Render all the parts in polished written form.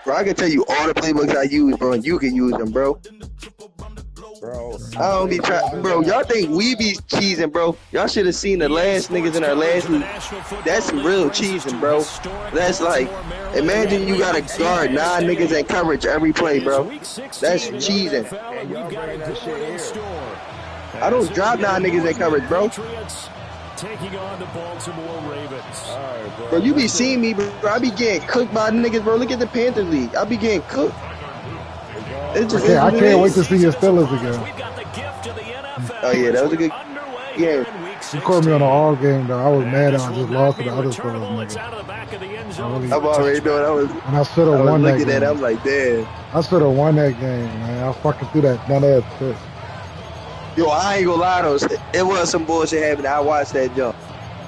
Bro, I can tell you all the playbooks I use, bro, and you can use them, bro. Bro, I don't be trying, bro. Y'all think we be cheesing, bro? Y'all should have seen the last niggas in our last league. That's some real cheesing, bro. That's like, imagine you got to guard 9 niggas in coverage every play, bro. That's cheesing. and y'all bringing that shit here. I don't drop 9 niggas in coverage, bro. Taking on the Baltimore Ravens. Right, Bro, you be seeing me, bro. I be getting cooked by niggas, bro. Look at the Panthers League. I be getting cooked. It's just I can't wait to see your Steelers again. Oh, yeah, that was a good game. You caught me on an all game, though. I was mad I just lost to the other Steelers, nigga. I'm already doing And I should have won that game. I'm like, damn. I should have won that game, man. I fucking threw that nut-ass pick. Yo, I ain't gonna lie, though. It was some bullshit happening. I watched that jump.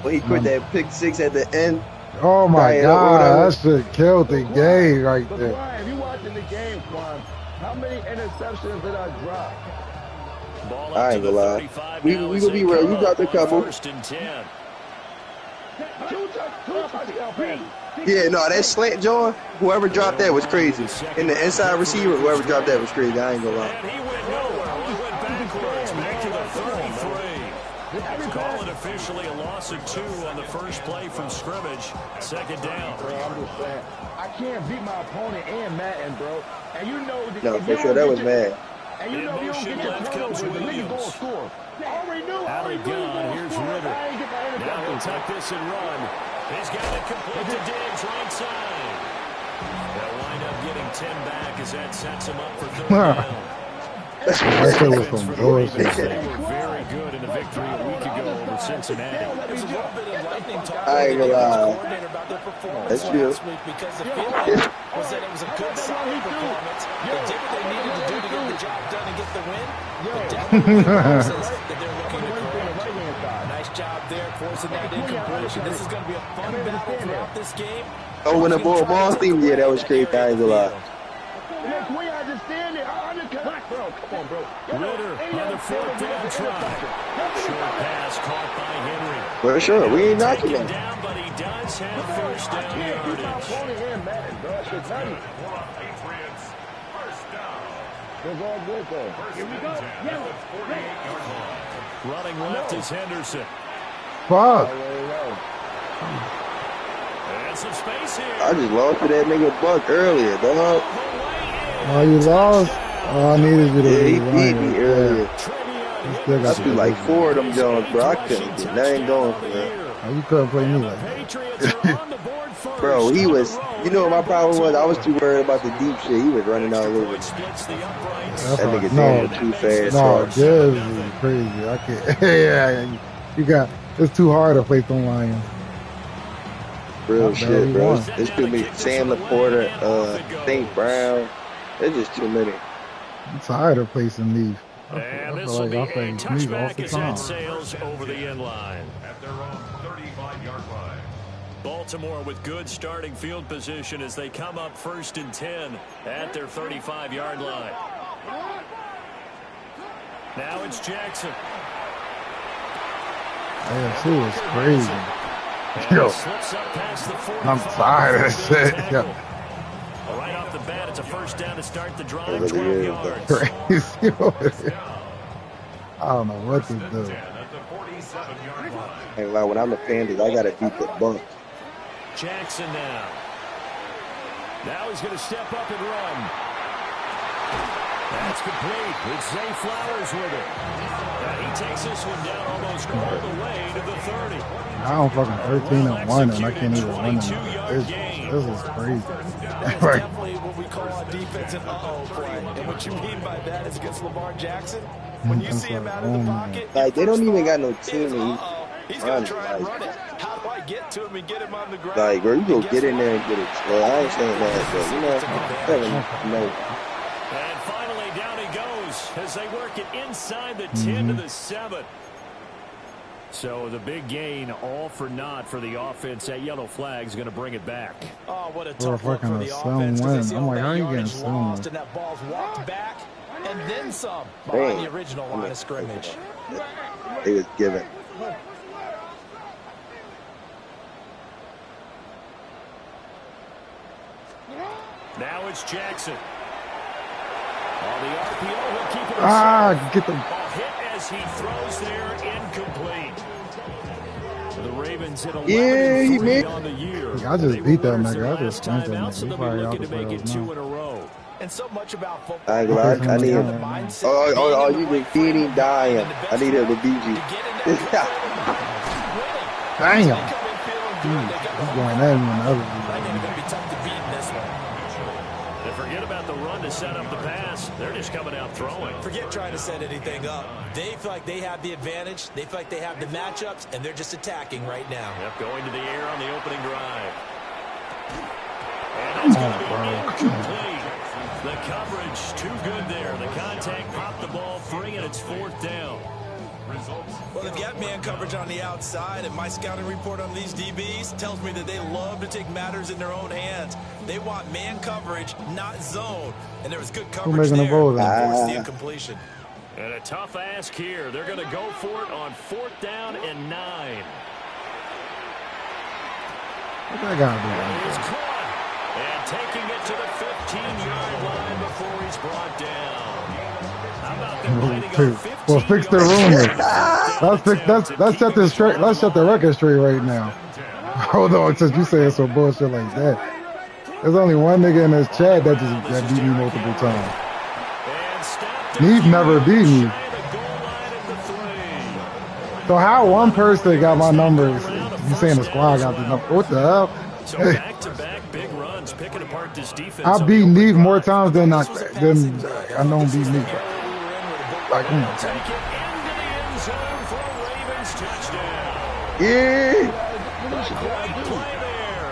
When he quit that pick 6 at the end. Oh, my God. That shit killed the game right there. But, if you watching the game, Quan, how many interceptions did I drop? I ain't gonna lie. We gonna be real. You dropped a couple. Yeah, no, that slant, John, whoever dropped that was crazy. And the inside receiver, whoever dropped that was crazy. I ain't gonna lie. Call it officially a loss of 2 on the first play from scrimmage. Second down. Bro, I'm just saying, I can't beat my opponent and Madden, bro. And you know, no, for sure, that was mad. And you know, you don't get your turnovers, the nigga gonna score. I already knew. Out of gun, here's Ritter. Now he'll tuck this and run. He's got it complete to Diggs, right side. They'll wind up getting 10 back as that sets him up for 3rd down. That shit was some bullshit. They were very good in the victory a week ago over Cincinnati. There was a little bit of lightning talk I ain't gonna lie. about their performance That's true. last week because the feeling was that it was a good, solid performance. They did what they needed to do to get the job done and get the win. But definitely the process that they're looking to correct. Nice job there, forcing that incompletion. This is going to be a fun battle throughout this game. Oh, when the ball thing, yeah, that was crazy. I ain't gonna lie. We understand it. Bro, come on, bro. Ritter on the 4th down try. Short pass caught by Henry. For sure, we ain't knocking him. Down, but he does have first down yardage. It's all good, though. Here we go. Running left is Henderson. Fuck. And some space here. I just lost to that nigga Buck earlier, dog. Oh, you lost? Oh, I needed you to he be beat me earlier. I I threw like 4 of them Jones, bro. I couldn't get nothing going for him. Oh, you couldn't play me like that. Bro, he was, you know what my problem was? I was too worried about the deep shit. He was running all over me. That nigga throwing too fast. No, this is crazy. I can't. Yeah, it's too hard to play some Lions. Real shit, bro. It's too many. Sam Laporta, St. Brown. It's just too many. I'm tired of placing these. And this will be a touchback as that sails over the end line. At their own 35-yard line. Baltimore with good starting field position as they come up 1st and 10 at their 35-yard line. Now it's Jackson. AFC is crazy. Yo, I'm tired of this shit. Yo. Right off the bat, it's a first down to start the drive, 12 yards. Crazy. I don't know what to do. Hey, like when I'm the Panthers, I gotta beat the Bucks. Jackson now. Now he's going to step up and run. That's complete. It's Zay Flowers with it. He takes this one down almost all the way to the 30. Now I'm fucking 13-1 and I can't even run them. This is crazy. That's definitely what we call our defensive uh-oh play. And what you mean by that is against Lamar Jackson, when you see him out of the pocket, like they don't even got no team. He's going to try and run it. How do I get to him and get him on the ground? Like, bro, you go get in there and get it. Well, I ain't saying that, but you know, And finally, down he goes as they work it inside the 10 to the 7. So the big gain, all for naught for the offense. That yellow flag is going to bring it back. Oh, what a tough look for the offense. I'm like, how you getting lost and that ball's walked back and then some behind the original line of scrimmage. It was given. Now it's Jackson. On the RPO, he'll keep it get the hit as he throws there, incomplete. The Ravens hit 11-3 on the year. I just beat that nigga. I just spanked that nigga. So they'll be looking to make it 2 in a row. And so much about football. I need him. Oh, you been feeding, dying. I need him to beat you. Damn. He's going at him in the other They forget about the run to set up the pass. They're just coming out throwing. Forget trying to set anything up. They feel like they have the advantage. They feel like they have the matchups, and they're just attacking right now. Yep, going to the air on the opening drive. And that's going to be incomplete. The coverage too good there. The contact popped the ball free, and it's 4th down. Well, they've got man coverage on the outside, and my scouting report on these DBs tells me that they love to take matters in their own hands. They want man coverage, not zone. And there was good coverage there. Forced the incompletion. And a tough ask here. They're going to go for it on 4th down and 9. What's that guy doing? He's caught. And taking it to the 15-yard line before he's brought down. Well, fix the rumor. Let's set the record straight right now. Hold on, since you saying some bullshit like that. There's only one nigga in this chat that beat me multiple times. He's never beat me. So how one person got my numbers? You saying the squad got the number? What the hell? So back-to-back big runs, picking apart this defense. I beat Neve more times than I know beat Neve. Like, take it into the end zone for a Ravens touchdown. Yeah. Great play there.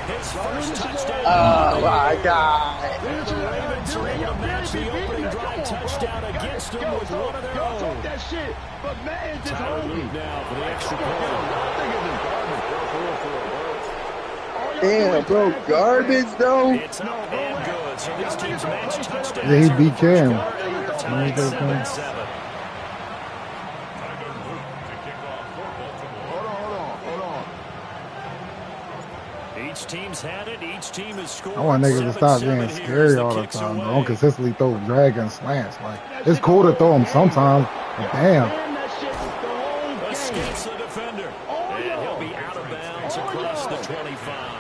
His first touchdown. Oh my God. The Ravens are able to match the opening drive touchdown against them with one of their own. That shit, but man, it's just Tyler Luke now for the extra point. Damn, bro, garbage though. It's up and good. So these teams match touchdowns. Yeah, he beat Cam. 7-7. Each team's had it. Each team has scored. I want niggas to stop being scary all the time. Don't consistently throw drag and slants. Like, it's cool to throw them sometimes, but damn. Escapes the defender. And he'll be out of bounds across the 25.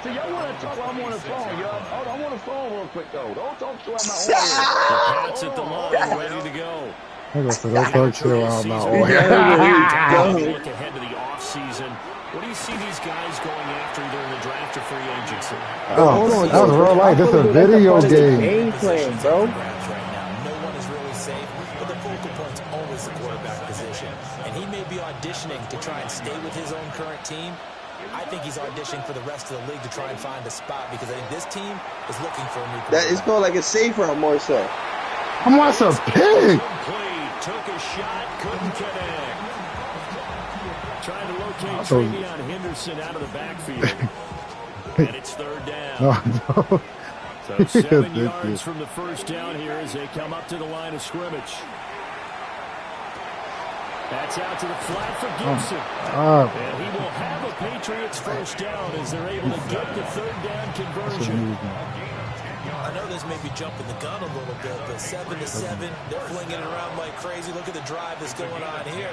So y'all want to talk? I'm on the phone, y'all. Hold on, I'm on the phone real quick, though. Don't talk to my The Pats at the line, ready to go. Don't talk shit out my Look ahead to the offseason. What do you see these guys going after either in the draft or free agency? Oh, that was real life. This is a video game. Game plan, bro. Right now, no one is really safe, but the focal point's always the quarterback position. And he may be auditioning to try and stay with his own current team. I think he's auditioning for the rest of the league to try and find a spot because I think this team is looking for a new quarterback. That is called like a safe round more so. I'm watching a pig. Took a shot, couldn't connect. Trying to locate Travion Henderson out of the backfield. And it's 3rd down. No. So 7 yards from the first down here as they come up to the line of scrimmage. That's out to the flat for Gibson. And he will have a Patriots first down as they're able to get the 3rd down conversion. I know this may be jumping the gun a little bit, but 7-7, they're flinging it around like crazy. Look at the drive that's going on here.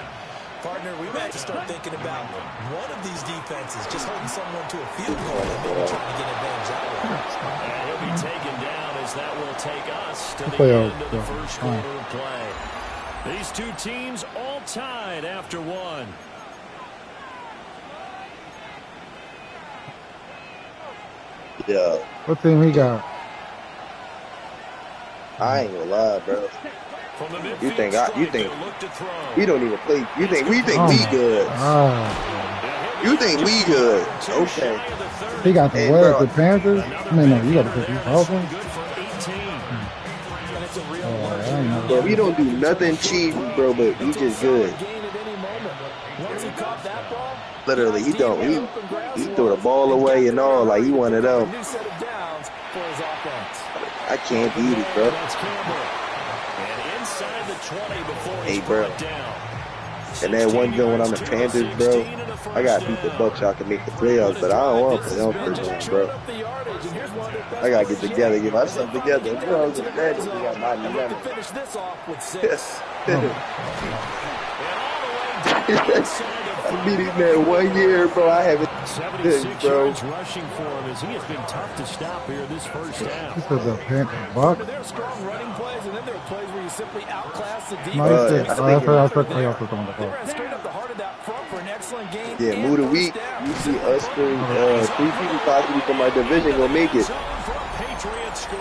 Partner, we might have to start thinking about one of these defenses just holding someone to a field goal and maybe trying to get advantage that way. And he'll be taken down as that will take us to the end of the first quarter of play. These two teams all tied after one. Yeah. What team he got? I ain't gonna lie, bro. You think we don't even play? We think we good? You think we good? Okay. He got the what? The Panthers? I mean, no, you got the Dolphins. Bro, we don't do nothing cheesy, bro, but we just good. Literally, he don't. He threw the ball away and all. Like he one of them. I can't beat it, bro. Hey, bro. And that one joint when I'm the Panthers, bro, I gotta beat the Bucks so I can make the playoffs, but I don't want to play on first round, bro. I gotta get together, get myself together, bro. That nigga got my number. I beat him that 1 year, bro. I haven't. 76 bro. yards rushing for him as he has been tough to stop here this first half. This is a Panther Buck. There are strong running plays, and then there are plays where you simply outclass the defense. No, I I expect They ran straight up the heart of that front for an excellent game. Yeah, move the week. You see us for 3 people possibly from our division gonna make it. Patriots score.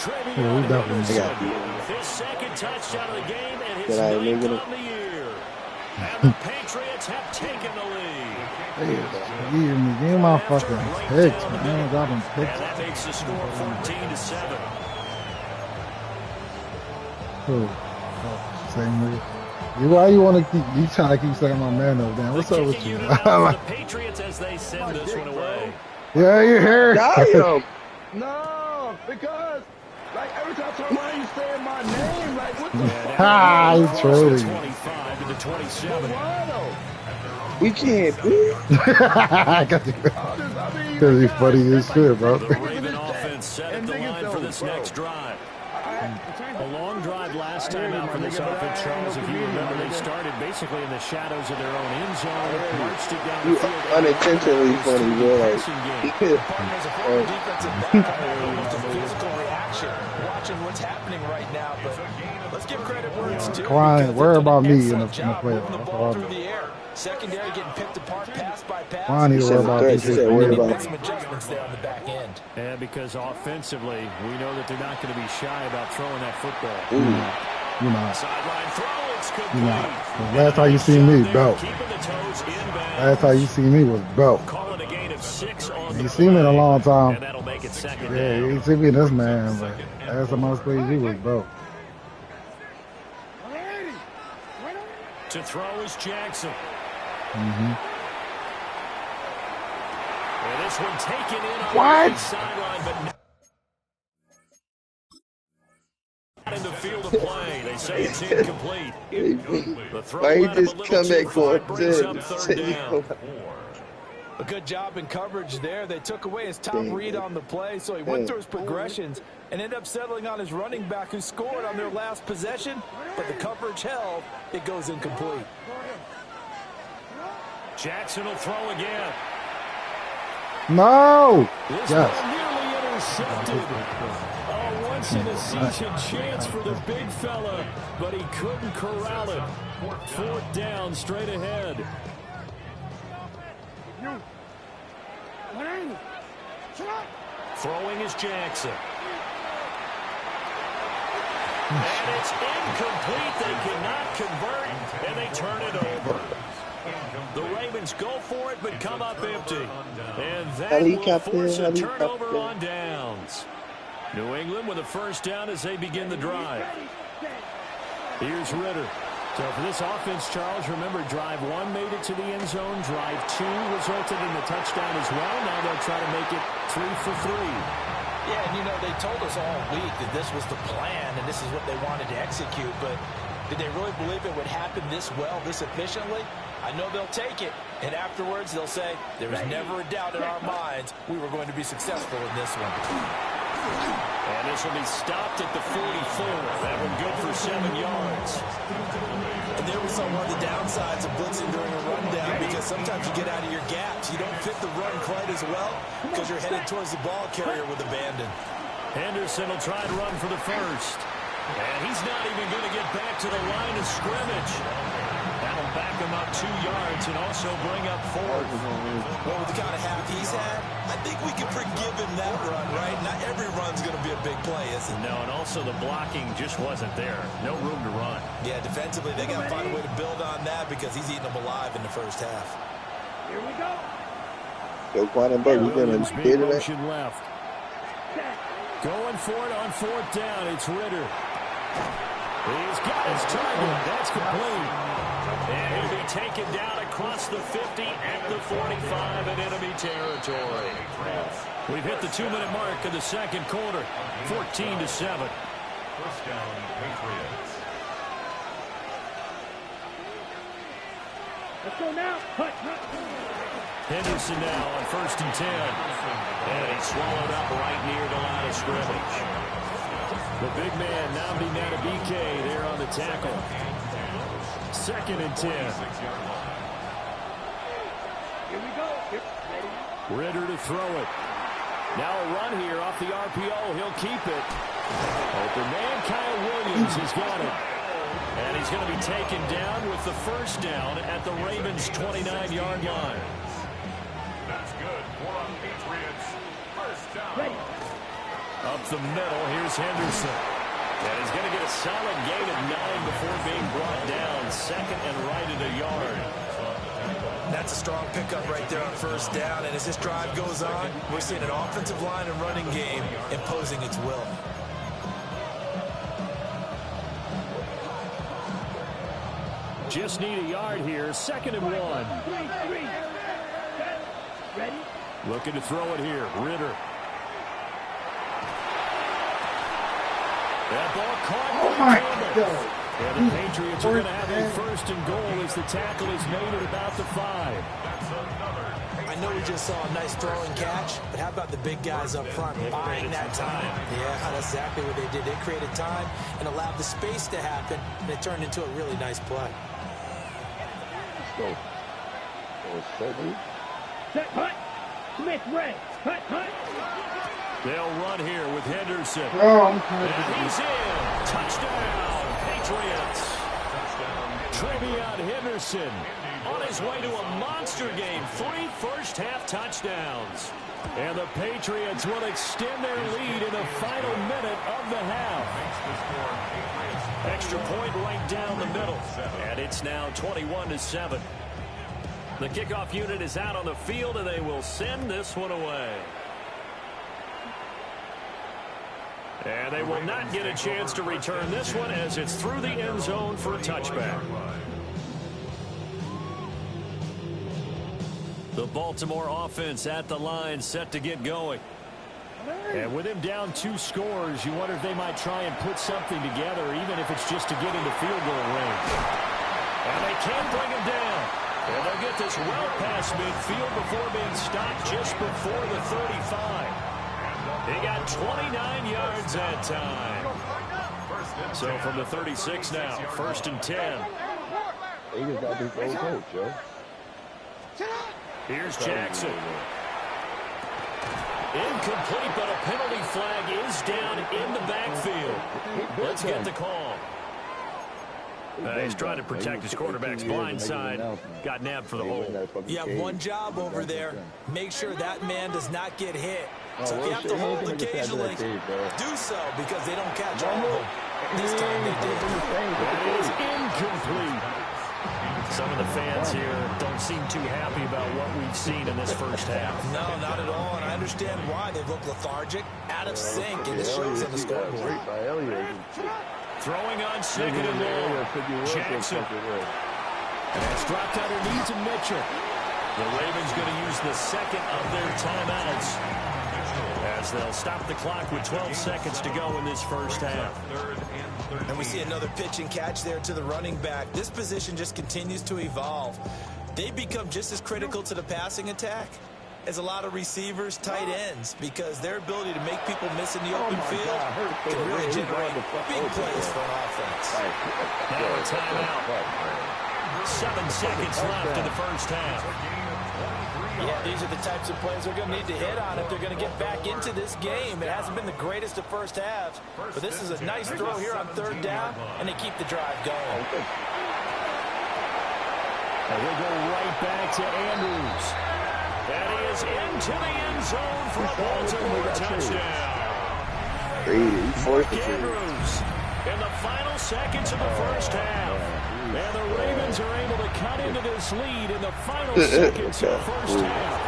Yeah, we definitely got His second touchdown of the game and his That I ain't ninth making it. on the year. And the Patriots have taken the lead. Give me my fucking picks, man. Got them And picks. that makes the score 14-7. Cool. Same nigga. Why you want to keep? You trying to keep saying my man over there? What's up with you? The Patriots as they send this one away. Yeah, you hear? Damn. No, because like every time I turn around, you saying my name. Like what the fuck? Ah, you trolling. 25 to the 27. We can't, please. Because he's funny as shit, bro. The Raven offense set at the line for this next drive. A long drive last time out for this offense, Charles. If you remember, they started basically in the shadows of their own end zone, marched it down the You field. unintentionally funny, bro. Like, Physical reaction, watching what's happening right now. But let's give credit where it's due. Quiet, worry about me in the playoffs. That's all I do. Secondary getting picked apart pass by pass. I need to worry about He said worry about Some adjustments there on the back end. And because offensively, we know that they're not going to be shy about throwing that football. You know, Sideline throw, it's complete. you know. The last time you see me, belt. Keeping the toes inbound. Last time you see me was belt. Calling a gain of 6 on You the see me in a long and time. that'll make it second Yeah, down. you see me this man, but last time I was playing you was belt. To throw is Jackson. Mm-hmm. And this one taken in on What? the sideline, but not in the field of play. They say it's incomplete. The throw why he led him a just little come too back far, for brings it? up third down. A good job in coverage there. They took away his top read on the play, so he went through his progressions and ended up settling on his running back who scored on their last possession, but the coverage held. It goes incomplete. Jackson will throw again. No! This Yes. ball nearly intercepted. A once-in-a-season chance for the big fella, but he couldn't corral it. 4th down, straight ahead. Throwing is Jackson. And it's incomplete. They cannot convert, and they turn it over. The Ravens go for it, but come up empty. And that will force a turnover on downs. New England with a first down as they begin the drive. Here's Ritter. So for this offense, Charles, remember, drive 1 made it to the end zone. Drive 2 resulted in the touchdown as well. Now they'll try to make it 3 for 3. Yeah, and you know, they told us all week that this was the plan and this is what they wanted to execute, but did they really believe it would happen this well, this efficiently? I know they'll take it, and afterwards they'll say, there was never a doubt in our minds we were going to be successful in this one. And this will be stopped at the 44. That would go for 7 yards. And there was some of the downsides of blitzing during a rundown because sometimes you get out of your gaps. You don't fit the run quite as well because you're headed towards the ball carrier with abandon. Henderson will try and run for the first. And he's not even going to get back to the line of scrimmage. That'll back him up 2 yards and also bring up 4. Well, with the kind of half he's had, I think we can forgive him that run, right? Not every run's going to be a big play, is it? No, and also the blocking just wasn't there. No room to run. Yeah, defensively, they got to find a way to build on that because he's eating them alive in the first half. Here we go. Yo, Quantenberg, you gonna Williams get being it? motion left. Going for it on 4th down. It's Ritter. He's got his target. That's complete. And he'll be taken down across the 50 at the 45 in enemy territory. We've hit the 2-minute mark of the second quarter. 14-7. First down, Patriots. Let's go now. Henderson now on 1st and 10. And he's swallowed up right near the line of scrimmage. The big man, Nnamdi Madubuike, there on the tackle. 2nd and 10. Here we go. Ritter to throw it. Now a run here off the RPO. He'll keep it. Open man, Kyle Williams has got it. And he's going to be taken down with the first down at the Ravens' 29-yard line. That's good. For our Patriots. First down. Up the middle, here's Henderson. And he's going to get a solid gain of 9 before being brought down. 2nd and right at a yard. That's a strong pickup right there on first down. And as this drive goes on, we're seeing an offensive line and running game imposing its will. Just need a yard here. 2nd and 1. Ready? Looking to throw it here. Ritter. That ball caught. Oh my God. And the Patriots are going to have a 1st and goal as the tackle is made at about the 5. I know we just saw a nice throwing catch, but how about the big guys up front buying that time? Yeah, that's exactly what they did. They created time and allowed the space to happen, and it turned into a really nice play. Go. Set, hut. Smith, red. Hut, hut. They'll run here with Henderson. Oh, And he's in. Touchdown, Patriots. Trevion Henderson on his way to a monster game. 3 first-half touchdowns. And the Patriots will extend their lead in the final minute of the half. Extra point right down the middle. And it's now 21-7. The kickoff unit is out on the field, and they will send this one away. And they will not get a chance to return this one as it's through the end zone for a touchback. The Baltimore offense at the line set to get going. And with him down 2 scores, you wonder if they might try and put something together, even if it's just to get into field goal range. And they can't bring him down. And they'll get this well past midfield before being stopped just before the 35. He got 29 yards that time. So from the 36 now, 1st and 10. He just got this old coach, yo. Here's Jackson. Incomplete, but a penalty flag is down in the backfield. Let's get the call. He's trying to protect his quarterback's blind side. Got nabbed for the hole. You have one job over there. Make sure that man does not get hit. So if you have to hold occasionally, do so because they don't catch all of them. This time they did. It is incomplete. Some of the fans here don't seem too happy about what we've seen in this first half. No, not at all, and I understand why. They look lethargic, out of sync, and it shows on the scoreboard. Throwing on 2nd and long. Jackson. And it's dropped underneath to Mitchell. The Ravens going to use the 2nd of their timeouts as they'll stop the clock with 12 seconds to go in this first half. And we see another pitch and catch there to the running back. This position just continues to evolve. They become just as critical to the passing attack as a lot of receivers, tight ends, because their ability to make people miss in the open field can really generate big plays for an offense. Now a timeout. 7 seconds left in the first half. Yeah, these are the types of plays they're going to need to hit on if they're going to get back into this game. It hasn't been the greatest of first halves, but this is a nice throw here on 3rd down, and they keep the drive going. And we'll go right back to Andrews. And he is into the end zone for a Baltimore touchdown. Andrews in the final seconds of the first half. And the Ravens are able to cut into this lead in the final seconds of the first half.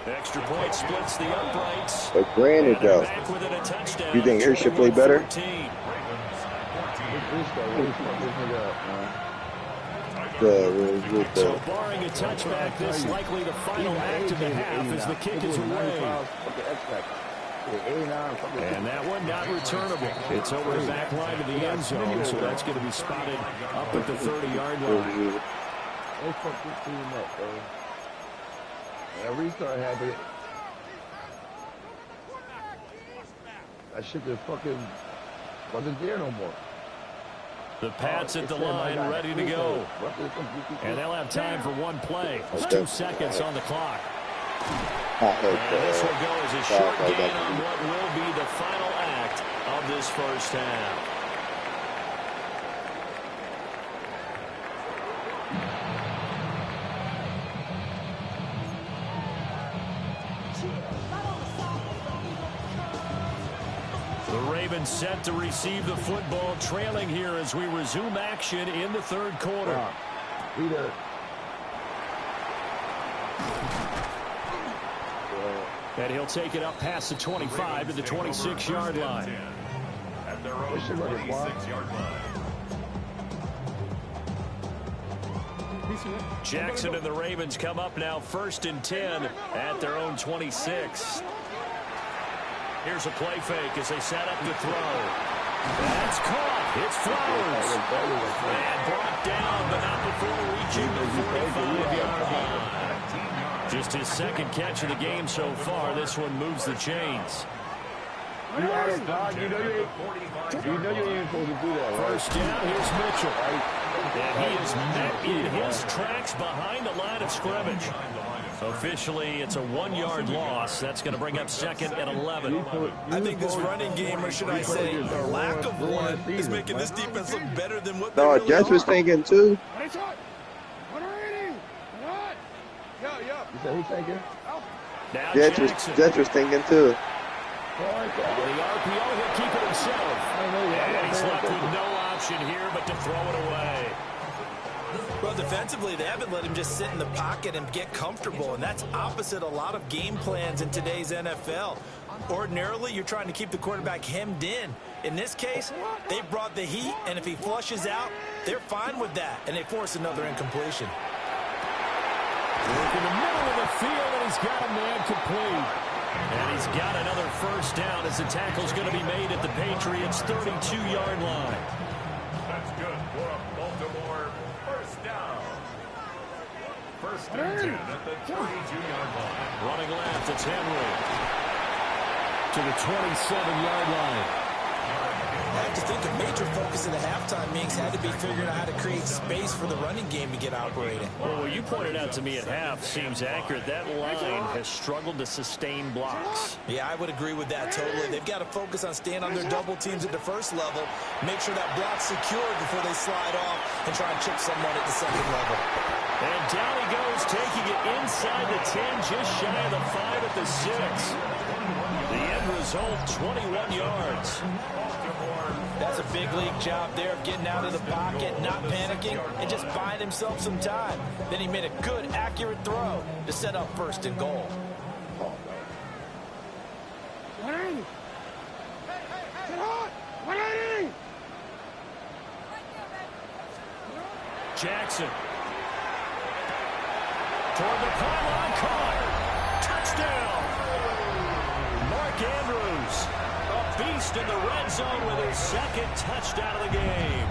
Extra point splits the uprights. But granted, though, you think Hirsch should play better? So barring a touchback, this likely the final act of the half as the kick is away. And that one not returnable. It's over the back line of the end zone, so that's going to be spotted up at the 30-yard line. They fucked this team up, bro. That restart happened. That shit just fucking wasn't there no more. The Pats at the line, ready to go. And they'll have time for one play. It's 2 seconds on the clock. And this will go as a short gain on what will be the final act of this first half. The Ravens set to receive the football, trailing here as we resume action in the third quarter. And he'll take it up past the 25 to the 26-yard line. At their own 26-yard line. Jackson and the Ravens come up now 1st and 10 at their own 26. Here's a play fake as they set up to throw. That's caught. It's Flowers. And brought down, but not before reaching the 45-yard line. Just his second catch of the game so far. This one moves the chains. You know you ain't supposed to do that, right? First down, here's Mitchell. And he is met in his tracks behind the line of scrimmage. Officially, it's a 1-yard loss. That's going to bring up 2nd and 11. I think this running game, or should I say, lack of one, is making this defense look better than what they No, really Jets are. was thinking too. You said who's thinking? Now Jets was thinking too. On the RPO, he'll keep it himself. And he's left with no option here but to throw it away. Well, defensively, they haven't let him just sit in the pocket and get comfortable, and that's opposite a lot of game plans in today's NFL. Ordinarily, you're trying to keep the quarterback hemmed in. In this case, they brought the heat, and if he flushes out, they're fine with that, and they force another incompletion. Look in the middle of the field, and he's got a man complete. And he's got another first down as the tackle's going to be made at the Patriots' 32-yard line. That's good for a Baltimore first down. First and 10 at the 32-yard line. Running left, it's Henry. To the 27-yard line. I have to think a major focus of the halftime meetings had to be figuring out how to create space for the running game to get operating. Well, what you pointed out to me at half seems accurate. That line has struggled to sustain blocks. Yeah, I would agree with that totally. They've got to focus on staying on their double teams at the first level, make sure that block's secured before they slide off and try and chip someone at the second level. And down he goes, taking it inside the 10, just shy of the 5 at the 6. The end result, 21 yards. That's a big league job there of getting out of the pocket, not panicking, and just buying himself some time. Then he made a good, accurate throw to set up 1st and goal. Jackson. Toward the pylon, caught. Touchdown. Mark Andrews, a beast in the red zone with his 2nd touchdown of the game.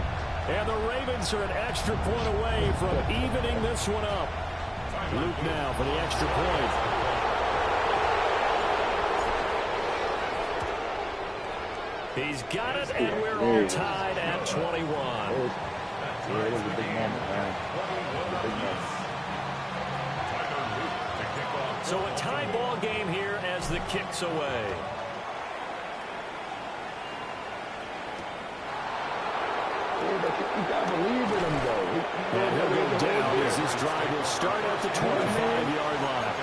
And the Ravens are an extra point away from evening this one up. Luke now for the extra point. He's got it, and we're all tied at 21. Yeah, it was a big moment, man. Big moment. So a tie ball game here as the kick's away. You gotta believe in him, though. And he'll go down as this drive will start at the 25-yard line.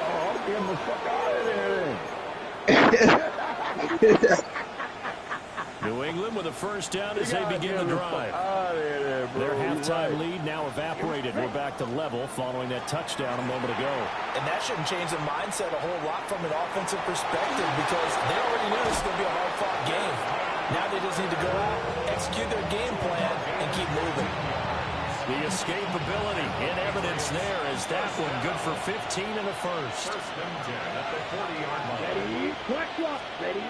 Oh, get him the fuck out of there. New England with a first down as they begin the drive. Their halftime lead now evaporated. We're back to level following that touchdown a moment ago. And that shouldn't change the mindset a whole lot from an offensive perspective because they already knew this was going to be a hard-fought game. Now they just need to go out, execute their game plan, and keep moving. The escapability in evidence there as that one good for 15 in the first. First and 10 at the 40-yard line. Ready, quick walk, ready.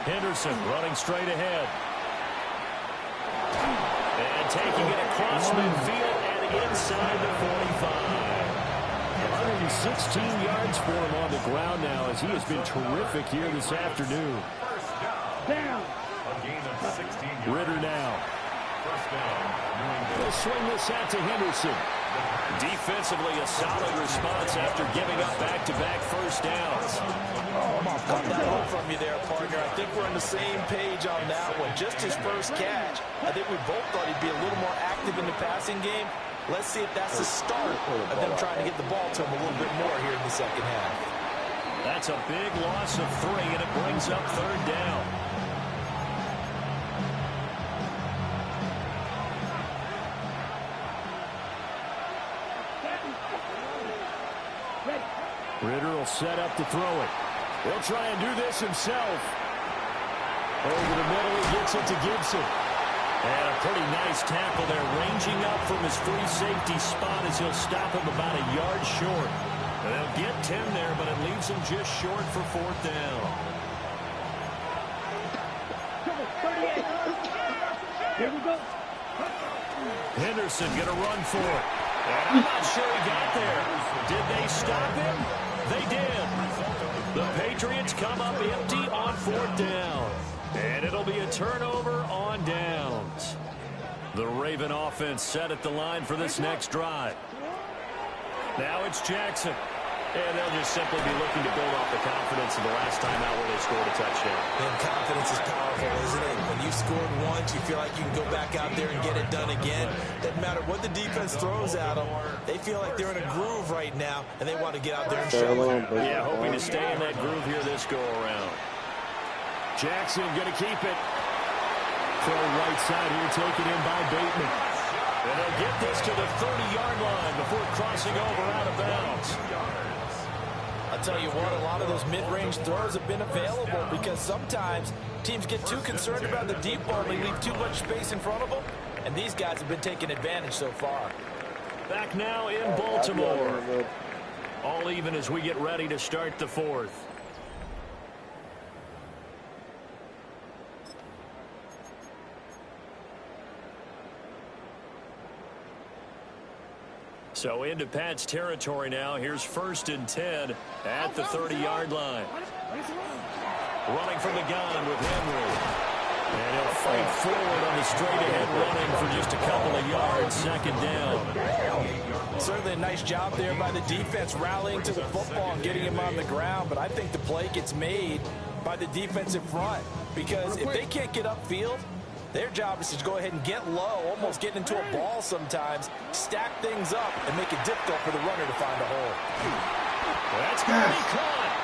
Henderson running straight ahead. And taking it across midfield and inside the 45. 116 yards for him on the ground now as he has been terrific here this afternoon. First Down. A gain of 16 yards. Ritter now. First down. New England. They'll swing this out to Henderson. Defensively, a solid response after giving up back-to-back first downs. Got that one from you there, partner. I think we're on the same page on that one. Just his first catch. I think we both thought he'd be a little more active in the passing game. Let's see if that's the start of them trying to get the ball to him a little bit more here in the second half. That's a big loss of 3, and it brings up third down. Ritter will set up to throw it. He'll try and do this himself. Over the middle, he gets it to Gibson. And a pretty nice tackle there, ranging up from his free safety spot as he'll stop him about a yard short. They'll get 10 there, but it leaves him just short for fourth down. 38. Here we go. Henderson going to run for it. And I'm not sure he got there. Did they stop him? They did. The Patriots come up empty on fourth down. And it'll be a turnover on downs. The Raven offense set at the line for this next drive. Now it's Jackson. And they'll just simply be looking to build off the confidence of the last time out where they scored a touchdown. And confidence is powerful, isn't it? When you scored once, you feel like you can go back out there and get it done again. Doesn't matter what the defense throws at them. They feel like they're in a groove right now, and they want to get out there and show it. Yeah, hoping to stay in that groove here this go-around. Jackson going to keep it. Throw right side here, taken in by Bateman. And they'll get this to the 30-yard line before crossing over out of bounds. I'll tell you what, a lot of those mid-range throws have been available because sometimes teams get too concerned about the deep ball and they leave too much space in front of them, and these guys have been taking advantage so far. Back now in Baltimore. All even as we get ready to start the fourth. So into Pats territory now. Here's first and 10 at the 30-yard line. Running from the gun with Henry. And he'll fight forward on the straight-ahead running for just a couple of yards. Second down. Certainly a nice job there by the defense rallying to the football and getting him on the ground. But I think the play gets made by the defensive front. Because if they can't get upfield, their job is to go ahead and get low, almost get into a ball sometimes, stack things up, and make it difficult for the runner to find a hole. That's going to be caught.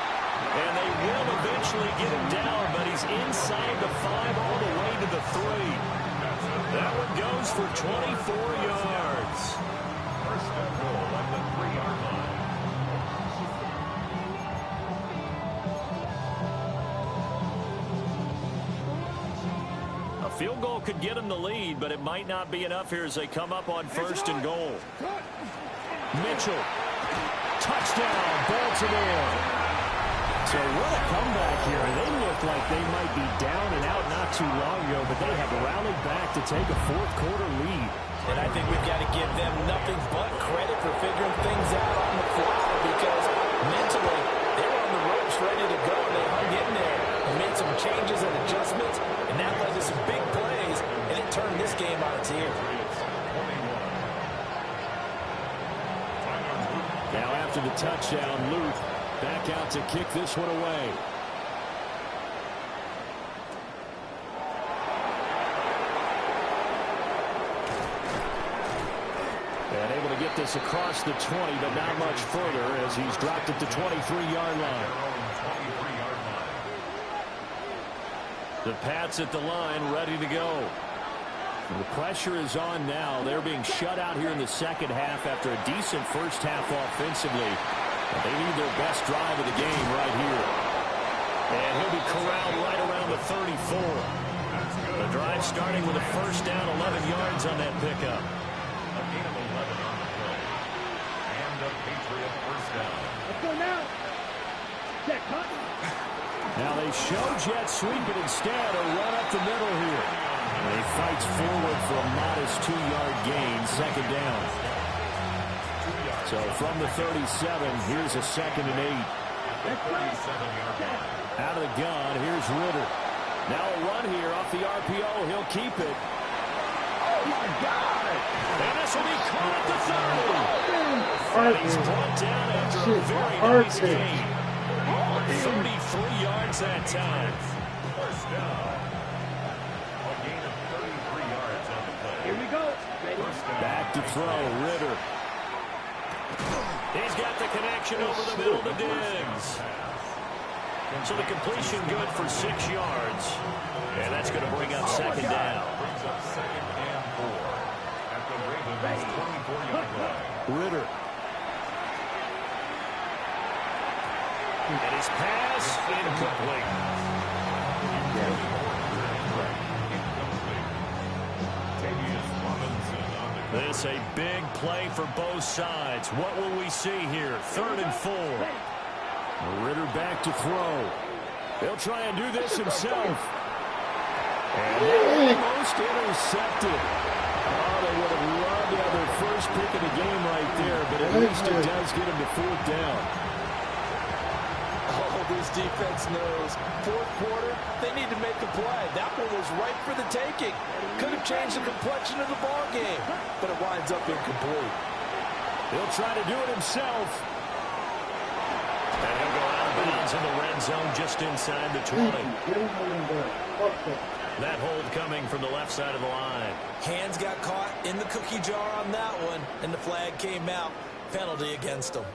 And they will eventually get him down, but he's inside the 5 all the way to the 3. That one goes for 24 yards. First and goal at the 3-yard line. Field goal could get them the lead, but it might not be enough here as they come up on first and goal. Mitchell. Touchdown, Baltimore. So what a comeback here. They look like they might be down and out not too long ago, but they have rallied back to take a fourth-quarter lead. And I think we've got to give them nothing but credit for figuring things out on the fly because mentally they were on the ropes ready to go, and they hung in there and made some changes and adjustments. And that led to some big plays, and it turned this game on its ear. Now after the touchdown, Luke back out to kick this one away. And able to get this across the 20, but not much further as he's dropped it to 23-yard line. The Pats at the line, ready to go. The pressure is on now. They're being shut out here in the second half after a decent first half offensively. They need their best drive of the game right here. And he'll be corralled right around the 34. The drive starting with a first down, 11 yards on that pickup. show jet sweep it instead, a run up the middle here. And he fights forward for a modest 2-yard gain, second down. So from the 37, here's a 2nd and 8. Out of the gun, here's Ritter. Now a run here off the RPO. He'll keep it. Oh, my God. And this will be caught at the 30. And he's brought down after a very nice gain. 33 yards that time. First down. A gain of 33 yards on the play. Here we go. Back to throw, Ritter. He's got the connection over the middle to Diggs. So the completion good for 6 yards. And that's going to bring up 2nd down. Brings up 2nd and 4 at the Ravens' 24-yard line. Ritter. And his pass incomplete. This a big play for both sides. What will we see here? 3rd and 4. Ritter back to throw. He'll try and do this himself. And almost intercepted. Oh, they would have loved to have their first pick of the game right there, but at least it does get him to 4th down. Oh, this defense knows. 4th quarter, they need to make a play. That one was right for the taking. Could have changed the complexion of the ball game, but it winds up incomplete. He'll try to do it himself. And he'll go out of bounds in the red zone just inside the 20. That hold coming from the left side of the line. Hands got caught in the cookie jar on that one, and the flag came out. Penalty against him.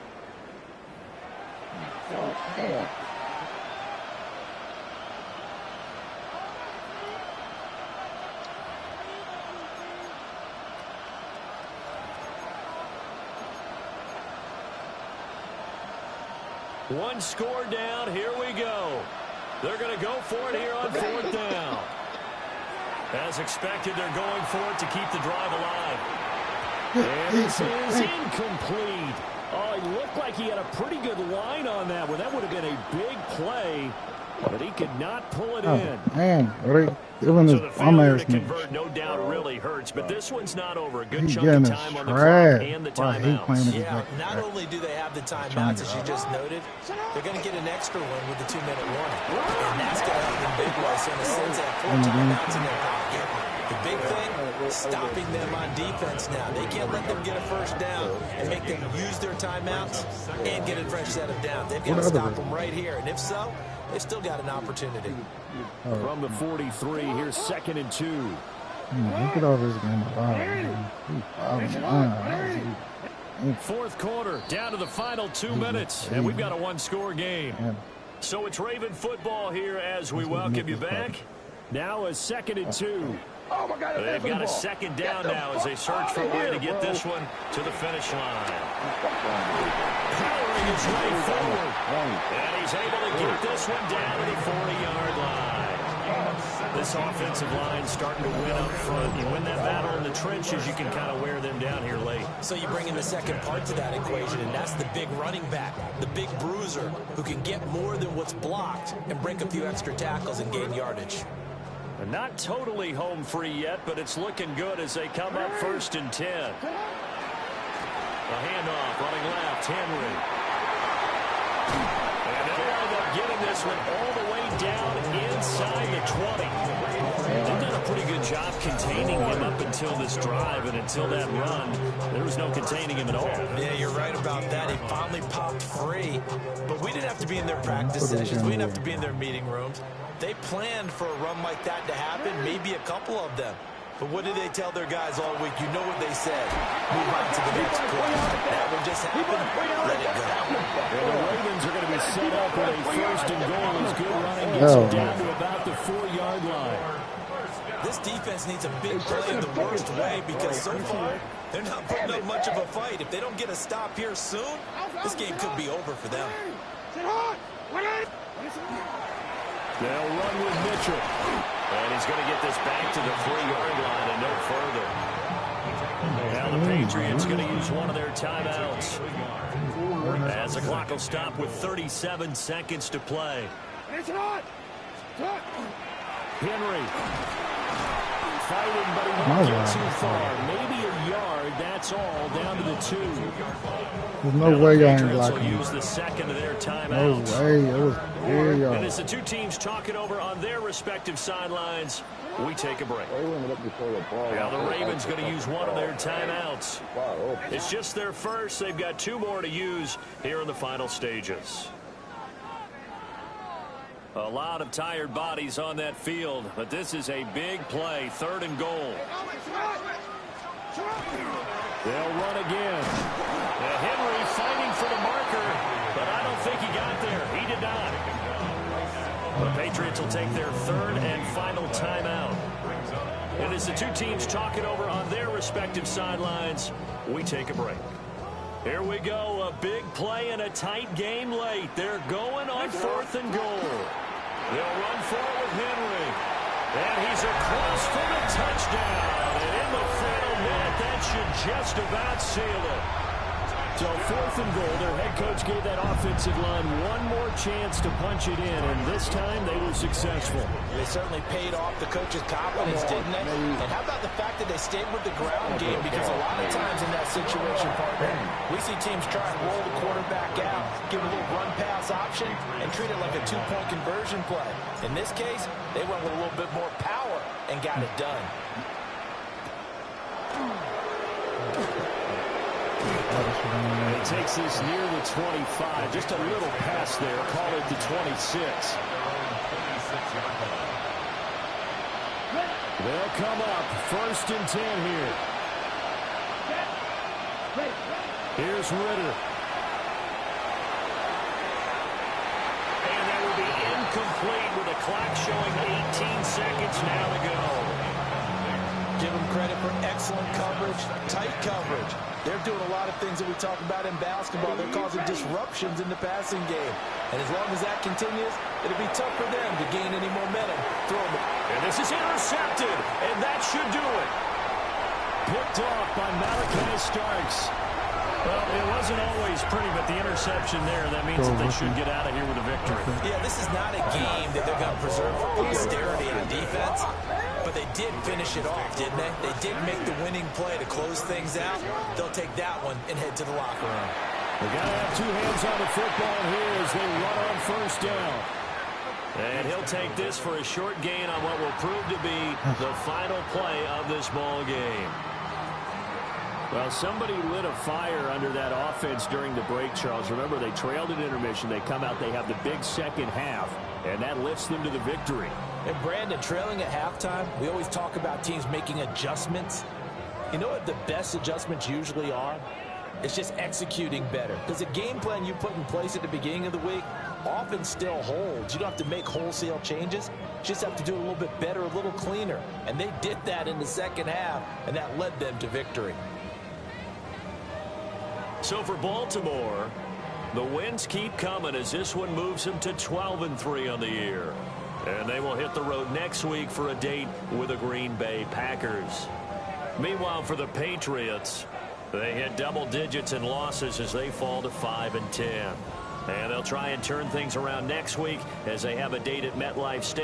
One score down. Here we go. They're going to go for it here on 4th down. As expected, they're going for it to keep the drive alive. And this is incomplete. Oh, he looked like he had a pretty good line on that one. That would have been a big play, but he could not pull it in. Man, so the failure to convert, no doubt, really hurts, but this one's not over. A good chunk of time on the clock and the timeouts. Yeah, not only do they have the timeouts, as you just noted, they're going to get an extra one with the 2-minute warning. And that's going to help them big way. So in a sense, they have 4 timeouts in their pocket. The big thing, stopping them on defense now. They can't let them get a first down and make them use their timeouts and get a fresh set of downs. They've got to stop them right here. And if so, they've still got an opportunity. From the 43, here's 2nd and 2. Look at all this game. 4th quarter, down to the final 2 minutes, and we've got a 1-score game. So it's Raven football here as we welcome you back. Now a 2nd and 2. Oh my God, they've got a 2nd down now as they search for a way to get this one to the finish line. Powering his way forward. And he's able to get this one down to the 40-yard line. This offensive line starting to win up front. You win that battle in the trenches, you can kind of wear them down here late. So you bring in the second part to that equation, and that's the big running back, the big bruiser, who can get more than what's blocked and break a few extra tackles and gain yardage. They're not totally home free yet, but it's looking good as they come up 1st and 10. A handoff, running left, Henry. And they'll wind up getting this one all the way down inside the 20. They've done a pretty good job containing him up until this drive, and until that run, there was no containing him at all. Yeah, you're right about that. He finally popped free, but we didn't have to be in their practice sessions. We didn't have to be in their meeting rooms. They planned for a run like that to happen, maybe a couple of them. But what did they tell their guys all week? You know what they said. Move on to the next play. That one just happened. Let it go. And the Ravens are going to be set up with a 1st and goal. As good running gets them down to about the 4-yard line. This defense needs a big play in the worst way because so far they're not putting up much of a fight. If they don't get a stop here soon, this game could be over for them. They'll run with Mitchell. And he's going to get this back to the 3-yard line and no further. Now the Patriots going to use one of their timeouts. As the clock will stop with 37 seconds to play. Henry fighting, but he won't get too far. Maybe a yard. That's all. Down to the 2. There's no way y'all ain't Patriots will blocking. use the second of their No timeouts. way. It was clear, And y'all. as the two teams talk it over on their respective sidelines, we take a break. Now the Ravens going to use one of their timeouts. It's just their first. They've got 2 more to use here in the final stages. A lot of tired bodies on that field, but this is a big play, 3rd and goal. They'll run again. Henry fighting for the marker, but I don't think he got there. He did not. The Patriots will take their 3rd and final timeout. And as the two teams talk it over on their respective sidelines, we take a break. Here we go, a big play and a tight game late. They're going on 4th and goal. They'll run for it with Henry. And he's across for the touchdown. And in the final minute, that should just about seal it. So 4th and goal, their head coach gave that offensive line one more chance to punch it in, and this time they were successful. They certainly paid off the coach's confidence, didn't they? And how about the fact that they stayed with the ground game? Because a lot of times in that situation, partner, we see teams try and roll the quarterback out, give a little run-pass option, and treat it like a 2-point conversion play. In this case, they went with a little bit more power and got it done. He takes this near the 25. Just a little pass there. Call it the 26. They'll come up. 1st and 10 here. Here's Ritter. And that will be incomplete with a clock showing 18 seconds now to go. Give them credit for excellent coverage, tight coverage. They're doing a lot of things that we talk about in basketball. They're causing disruptions in the passing game. And as long as that continues, it'll be tough for them to gain any momentum. And this is intercepted, and that should do it. Picked off by Malachi Starks. Well, it wasn't always pretty, but the interception there, that means that they should get out of here with a victory. Yeah, this is not a game that they're going to preserve for posterity on defense, but they did finish it off, didn't they? They did make the winning play to close things out. They'll take that one and head to the locker room. They got to have 2 hands on the football here as they run on 1st down. And he'll take this for a short gain on what will prove to be the final play of this ball game. Well, somebody lit a fire under that offense during the break, Charles. Remember, they trailed at intermission. They come out, they have the big second half, and that lifts them to the victory. And Brandon, trailing at halftime, we always talk about teams making adjustments. You know what the best adjustments usually are? It's just executing better. Because the game plan you put in place at the beginning of the week often still holds. You don't have to make wholesale changes. You just have to do it a little bit better, a little cleaner. And they did that in the second half, and that led them to victory. So for Baltimore, the wins keep coming as this one moves them to 12-3 on the year. And they will hit the road next week for a date with the Green Bay Packers. Meanwhile, for the Patriots, they hit double digits in losses as they fall to 5-10. And they'll try and turn things around next week as they have a date at MetLife Stadium.